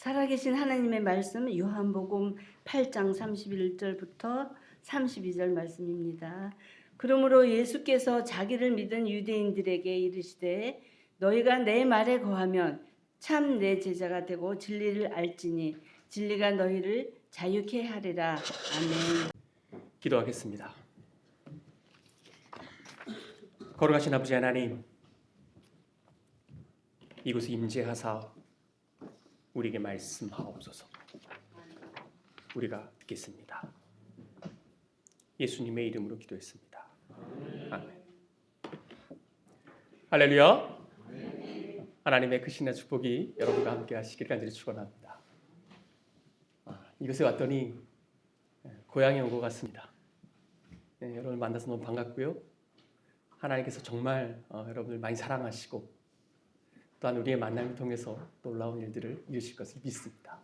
살아계신 하나님의 말씀은 요한복음 8장 31절부터 32절 말씀입니다. 그러므로 예수께서 자기를 믿은 유대인들에게 이르시되 너희가 내 말에 거하면 참 내 제자가 되고 진리를 알지니 진리가 너희를 자유케 하리라. 아멘. 기도하겠습니다. 거룩하신 아버지 하나님, 이곳에 임재하사 우리에게 말씀하옵소서. 우리가 듣겠습니다. 예수님의 이름으로 기도했습니다. 아멘. 할렐루야. 하나님의 크신의 축복이 여러분과 함께 하시길 간절히 축원합니다. 이곳에 왔더니 고향에 온 것 같습니다. 여러분을 만나서 너무 반갑고요. 하나님께서 정말 여러분을 많이 사랑하시고 또한 우리의 만남을 통해서 놀라운 일들을 이루실 것을 믿습니다.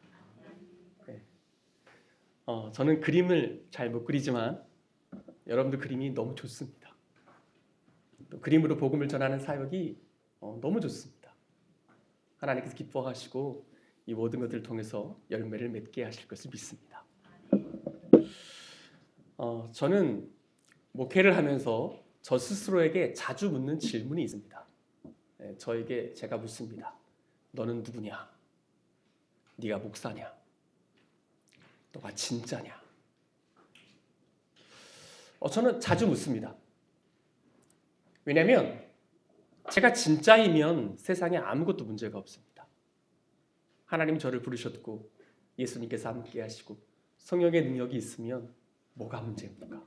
저는 그림을 잘 못 그리지만 여러분들 그림이 너무 좋습니다. 또 그림으로 복음을 전하는 사역이 너무 좋습니다. 하나님께서 기뻐하시고 이 모든 것들을 통해서 열매를 맺게 하실 것을 믿습니다. 저는 목회를 하면서 저 스스로에게 자주 묻는 질문이 있습니다. 저에게 제가 묻습니다. 너는 누구냐? 네가 목사냐? 너가 진짜냐? 저는 자주 묻습니다. 왜냐하면 제가 진짜이면 세상에 아무것도 문제가 없습니다. 하나님이 저를 부르셨고 예수님께서 함께 하시고 성령의 능력이 있으면 뭐가 문제입니까?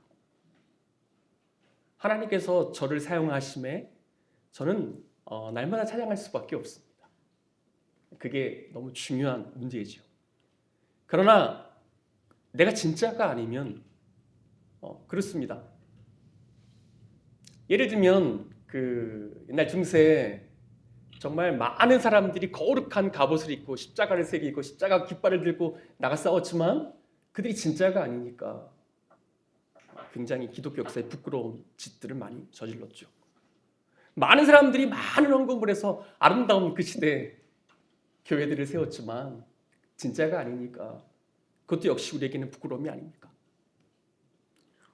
하나님께서 저를 사용하심에 저는 날마다 찬양할 수밖에 없습니다. 그게 너무 중요한 문제이죠. 그러나 내가 진짜가 아니면 그렇습니다. 예를 들면 옛날 중세에 정말 많은 사람들이 거룩한 갑옷을 입고 십자가를 새기고 십자가 깃발을 들고 나가 싸웠지만 그들이 진짜가 아니니까 굉장히 기독교 역사에 부끄러운 짓들을 많이 저질렀죠. 많은 사람들이 많은 헌금을 해서 아름다운 그 시대에 교회들을 세웠지만 진짜가 아니니까 그것도 역시 우리에게는 부끄러움이 아닙니까?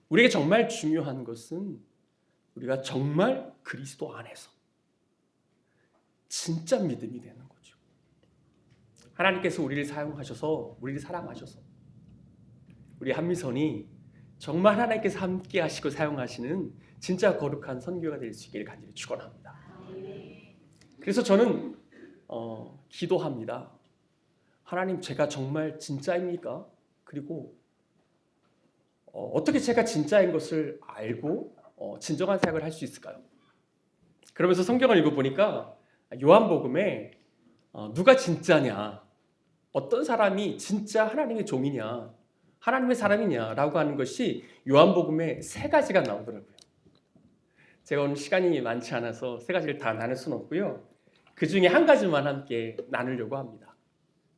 우리에게 정말 중요한 것은 우리가 정말 그리스도 안에서 진짜 믿음이 되는 거죠. 하나님께서 우리를 사용하셔서 우리를 사랑하셔서 우리 한미선이 정말 하나님께서 함께 하시고 사용하시는 진짜 거룩한 선교가 될 수 있기를 간절히 축원합니다. 그래서 저는 기도합니다. 하나님, 제가 정말 진짜입니까? 그리고 어떻게 제가 진짜인 것을 알고 진정한 사역을 할 수 있을까요? 그러면서 성경을 읽어보니까 요한복음에 누가 진짜냐, 어떤 사람이 진짜 하나님의 종이냐, 하나님의 사람이냐라고 하는 것이 요한복음에 3가지가 나오더라고요. 제가 오늘 시간이 많지 않아서 3가지를 다 나눌 수는 없고요. 그 중에 한 가지만 함께 나누려고 합니다.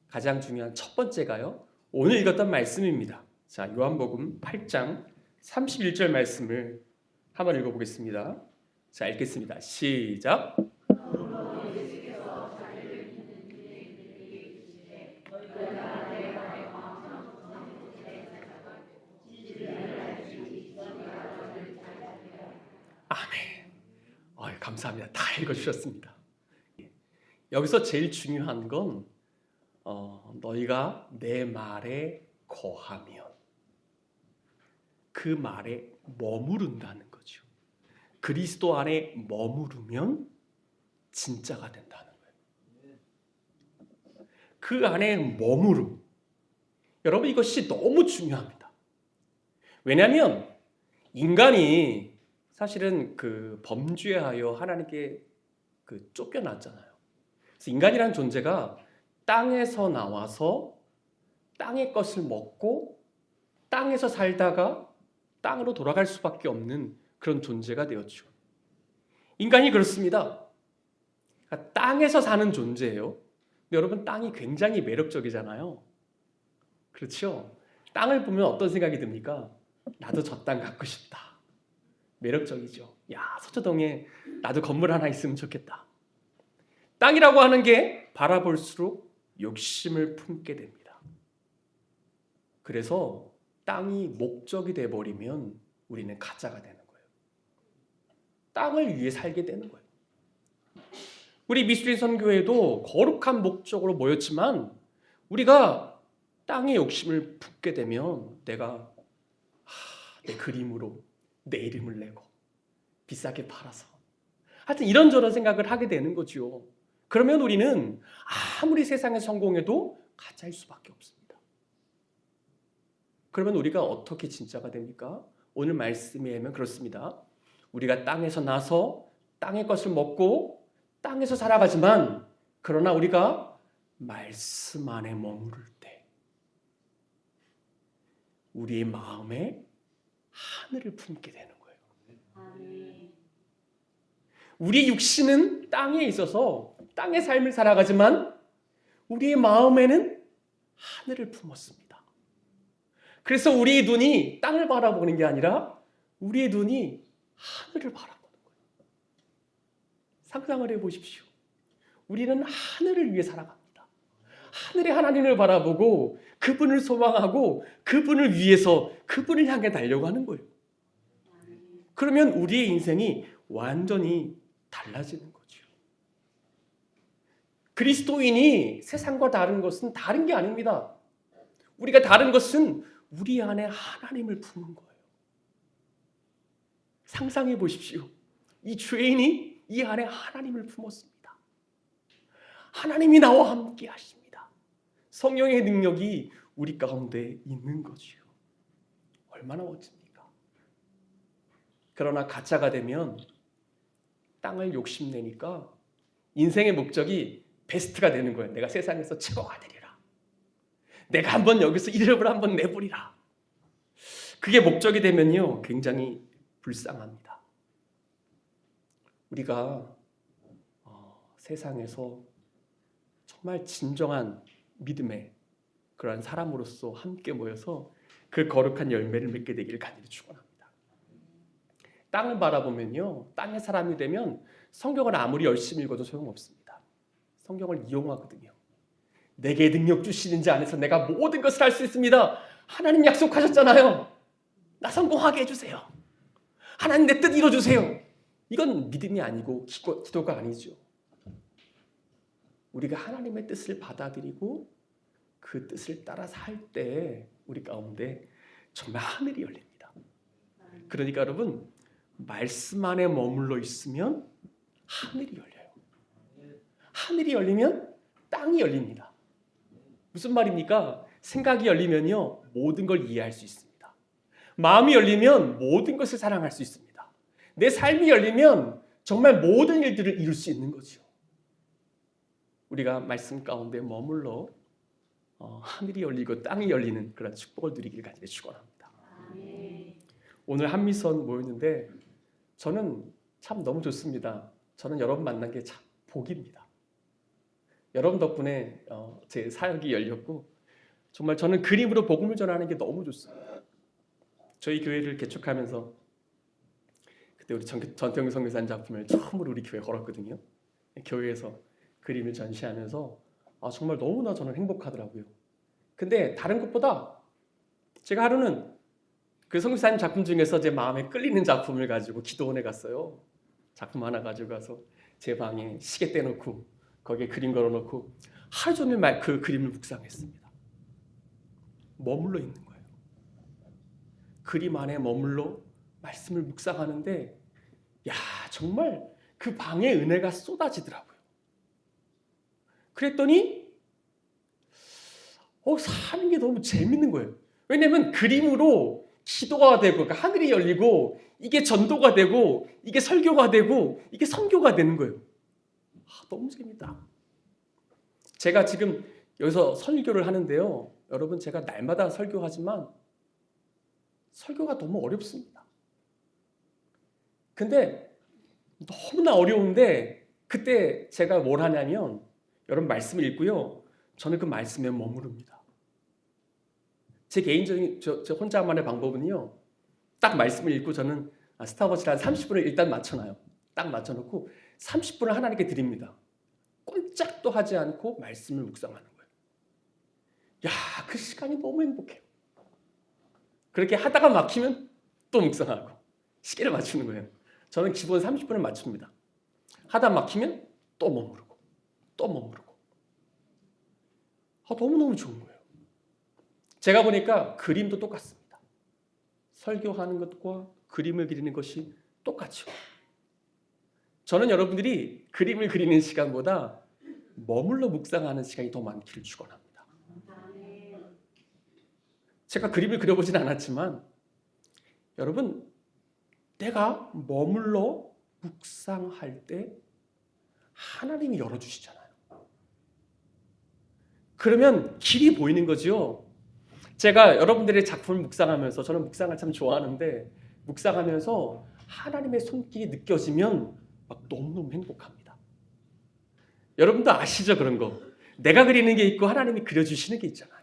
가장 중요한 첫 번째가요, 오늘 읽었던 말씀입니다. 자, 요한복음 8장 31절 말씀을 한번 읽어보겠습니다. 자, 읽겠습니다. 시작. 아멘. 감사합니다. 다 읽어주셨습니다. 여기서 제일 중요한 건 너희가 내 말에 거하면, 그 말에 머무른다는 거죠. 그리스도 안에 머무르면 진짜가 된다는 거예요. 그 안에 머무름. 여러분, 이것이 너무 중요합니다. 왜냐하면 인간이 사실은 범죄하여 하나님께 쫓겨났잖아요. 그래서 인간이라는 존재가 땅에서 나와서 땅의 것을 먹고 땅에서 살다가 땅으로 돌아갈 수밖에 없는 그런 존재가 되었죠. 인간이 그렇습니다. 그러니까 땅에서 사는 존재예요. 근데 여러분, 땅이 굉장히 매력적이잖아요. 그렇죠? 땅을 보면 어떤 생각이 듭니까? 나도 저 땅 갖고 싶다. 매력적이죠. 야, 서초동에 나도 건물 하나 있으면 좋겠다. 땅이라고 하는 게 바라볼수록 욕심을 품게 됩니다. 그래서 땅이 목적이 돼버리면 우리는 가짜가 되는 거예요. 땅을 위해 살게 되는 거예요. 우리 미술인 선교회도 거룩한 목적으로 모였지만 우리가 땅의 욕심을 품게 되면 내가 내 그림으로 내 이름을 내고 비싸게 팔아서 하여튼 이런저런 생각을 하게 되는 거죠. 그러면 우리는 아무리 세상에 성공해도 가짜일 수밖에 없습니다. 그러면 우리가 어떻게 진짜가 됩니까? 오늘 말씀에 하면 그렇습니다. 우리가 땅에서 나서 땅의 것을 먹고 땅에서 살아가지만 그러나 우리가 말씀 안에 머무를 때 우리의 마음에 하늘을 품게 되는 거예요. 우리 육신은 땅에 있어서 땅의 삶을 살아가지만 우리의 마음에는 하늘을 품었습니다. 그래서 우리의 눈이 땅을 바라보는 게 아니라 우리의 눈이 하늘을 바라보는 거예요. 상상을 해보십시오. 우리는 하늘을 위해 살아갑니다. 하늘의 하나님을 바라보고 그분을 소망하고 그분을 위해서 그분을 향해 달려가는 거예요. 그러면 우리의 인생이 완전히 달라지는 거죠. 그리스도인이 세상과 다른 것은 다른 게 아닙니다. 우리가 다른 것은 우리 안에 하나님을 품은 거예요. 상상해 보십시오. 이 죄인이 이 안에 하나님을 품었습니다. 하나님이 나와 함께 하십니다. 성령의 능력이 우리 가운데 있는 거지요. 얼마나 멋집니까? 그러나 가짜가 되면 땅을 욕심내니까 인생의 목적이 베스트가 되는 거예요. 내가 세상에서 최고가 되리라. 내가 한번 여기서 이름을 한번 내보리라. 그게 목적이 되면요, 굉장히 불쌍합니다. 우리가 세상에서 정말 진정한 믿음의 그러한 사람으로서 함께 모여서 그 거룩한 열매를 맺게 되기를 간절히 축원합니다. 땅을 바라보면요, 땅의 사람이 되면 성경을 아무리 열심히 읽어도 소용없습니다. 성경을 이용하거든요. 내게 능력 주시는 자 안에서 내가 모든 것을 할 수 있습니다. 하나님 약속하셨잖아요. 나 성공하게 해주세요. 하나님 내 뜻 이뤄주세요. 이건 믿음이 아니고 기도가 아니죠. 우리가 하나님의 뜻을 받아들이고 그 뜻을 따라 살 때 우리 가운데 정말 하늘이 열립니다. 그러니까 여러분, 말씀 안에 머물러 있으면 하늘이 열려요. 하늘이 열리면 땅이 열립니다. 무슨 말입니까? 생각이 열리면요, 모든 걸 이해할 수 있습니다. 마음이 열리면 모든 것을 사랑할 수 있습니다. 내 삶이 열리면 정말 모든 일들을 이룰 수 있는 거죠. 우리가 말씀 가운데 머물러 하늘이 열리고 땅이 열리는 그런 축복을 누리기를 간절히 축원합니다. 오늘 한미선 모였는데 저는 참 너무 좋습니다. 저는 여러분 만난 게 참 복입니다. 여러분 덕분에 제 사역이 열렸고 정말 저는 그림으로 복음을 전하는 게 너무 좋습니다. 저희 교회를 개척하면서 그때 우리 전태용 선교사님 작품을 처음으로 우리 교회에 걸었거든요. 교회에서 그림을 전시하면서 정말 너무나 저는 행복하더라고요. 근데 다른 것보다 제가 하루는 그 선교사님 작품 중에서 제 마음에 끌리는 작품을 가지고 기도원에 갔어요. 작품 하나 가지고 가서 제 방에 시계 떼놓고 거기에 그림 걸어놓고 하루 종일 그 그림을 묵상했습니다. 머물러 있는 거예요. 그림 안에 머물러 말씀을 묵상하는데 정말 그 방에 은혜가 쏟아지더라고요. 그랬더니 사는 게 너무 재밌는 거예요. 왜냐하면 그림으로 기도가 되고 그러니까 하늘이 열리고 이게 전도가 되고 이게 설교가 되고 이게 선교가 되는 거예요. 너무 재밌다. 제가 지금 여기서 설교를 하는데요. 여러분, 제가 날마다 설교하지만 설교가 너무 어렵습니다. 근데 너무나 어려운데 그때 제가 뭘 하냐면 여러분 말씀을 읽고요. 저는 그 말씀에 머무릅니다. 제 개인적인 저 혼자만의 방법은요. 딱 말씀을 읽고 저는 스탑워치를 한 30분을 일단 맞춰놔요. 딱 맞춰놓고 30분을 하나님께 드립니다. 꼼짝도 하지 않고 말씀을 묵상하는 거예요. 야, 그 시간이 너무 행복해요. 그렇게 하다가 막히면 또 묵상하고 시계를 맞추는 거예요. 저는 기본 30분을 맞춥니다. 하다 막히면 또 머무르고 또 머무르고. 너무너무 좋은 거예요. 제가 보니까 그림도 똑같습니다. 설교하는 것과 그림을 그리는 것이 똑같죠. 저는 여러분들이 그림을 그리는 시간보다 머물러 묵상하는 시간이 더 많기를 축원합니다. 제가 그림을 그려보진 않았지만 여러분, 내가 머물러 묵상할 때 하나님이 열어주시잖아요. 그러면 길이 보이는 거죠. 제가 여러분들의 작품을 묵상하면서, 저는 묵상을 참 좋아하는데 묵상하면서 하나님의 손길이 느껴지면 막 너무너무 행복합니다. 여러분도 아시죠? 그런 거. 내가 그리는 게 있고 하나님이 그려주시는 게 있잖아요.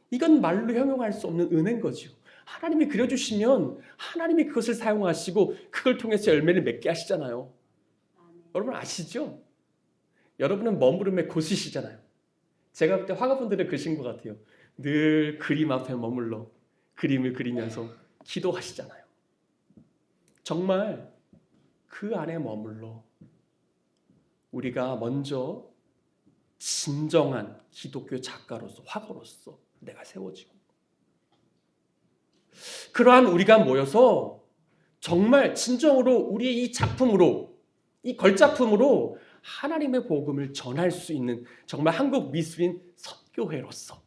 이건 말로 형용할 수 없는 은혜인 거죠. 하나님이 그려주시면 하나님이 그것을 사용하시고 그걸 통해서 열매를 맺게 하시잖아요. 여러분 아시죠? 여러분은 머무름의 고수시잖아요. 제가 그때 화가분들을 그러신 것 같아요. 늘 그림 앞에 머물러 그림을 그리면서 기도하시잖아요. 정말 그 안에 머물러 우리가 먼저 진정한 기독교 작가로서, 화가로서 내가 세워지고, 그러한 우리가 모여서 정말 진정으로 우리의 이 작품으로, 이 걸작품으로 하나님의 복음을 전할 수 있는 정말 한국 미술인 선교회로서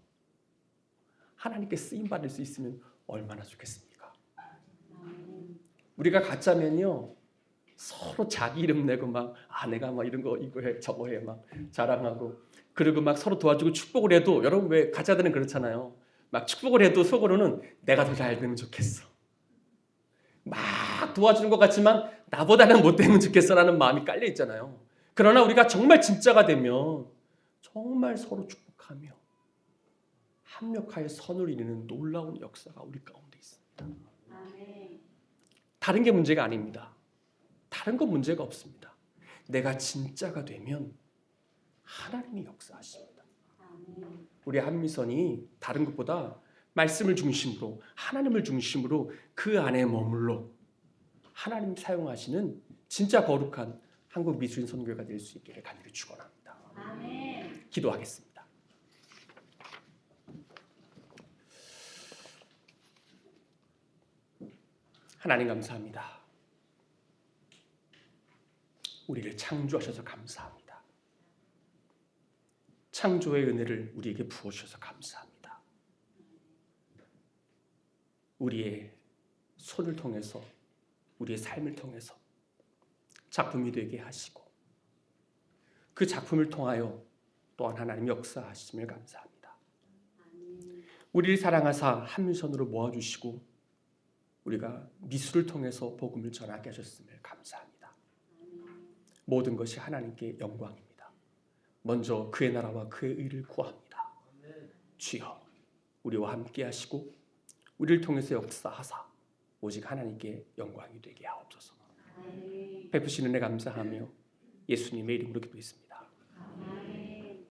하나님께 쓰임받을 수 있으면 얼마나 좋겠습니까? 우리가 가짜면요, 서로 자기 이름 내고 막 내가 막 이런 거 이거 해 저거 해 막 자랑하고, 그리고 막 서로 도와주고 축복을 해도, 여러분 왜 가짜들은 그렇잖아요. 막 축복을 해도 속으로는 내가 더 잘 되면 좋겠어. 막 도와주는 것 같지만 나보다는 못 되면 좋겠어라는 마음이 깔려 있잖아요. 그러나 우리가 정말 진짜가 되면 정말 서로 축복하며 합력하여 선을 이루는 놀라운 역사가 우리 가운데 있습니다. 다른 게 문제가 아닙니다. 다른 건 문제가 없습니다. 내가 진짜가 되면 하나님이 역사하십니다. 우리 한미선이 다른 것보다 말씀을 중심으로, 하나님을 중심으로 그 안에 머물러 하나님 사용하시는 진짜 거룩한 한국 미술인 선교회가 될 수 있기를 간절히 축원합니다. 기도하겠습니다. 하나님 감사합니다. 우리를 창조하셔서 감사합니다. 창조의 은혜를 우리에게 부어주셔서 감사합니다. 우리의 손을 통해서, 우리의 삶을 통해서 작품이 되게 하시고, 그 작품을 통하여 또한 하나님 역사하심을 감사합니다. 우리를 사랑하사 한미선으로 모아주시고 우리가 미술을 통해서 복음을 전하게 하셨음을 감사합니다. 모든 것이 하나님께 영광입니다. 먼저 그의 나라와 그의 의를 구합니다. 주여, 우리와 함께 하시고 우리를 통해서 역사하사 오직 하나님께 영광이 되게 하옵소서. 베푸시는 은혜 감사하며 예수님의 이름으로 기도했습니다.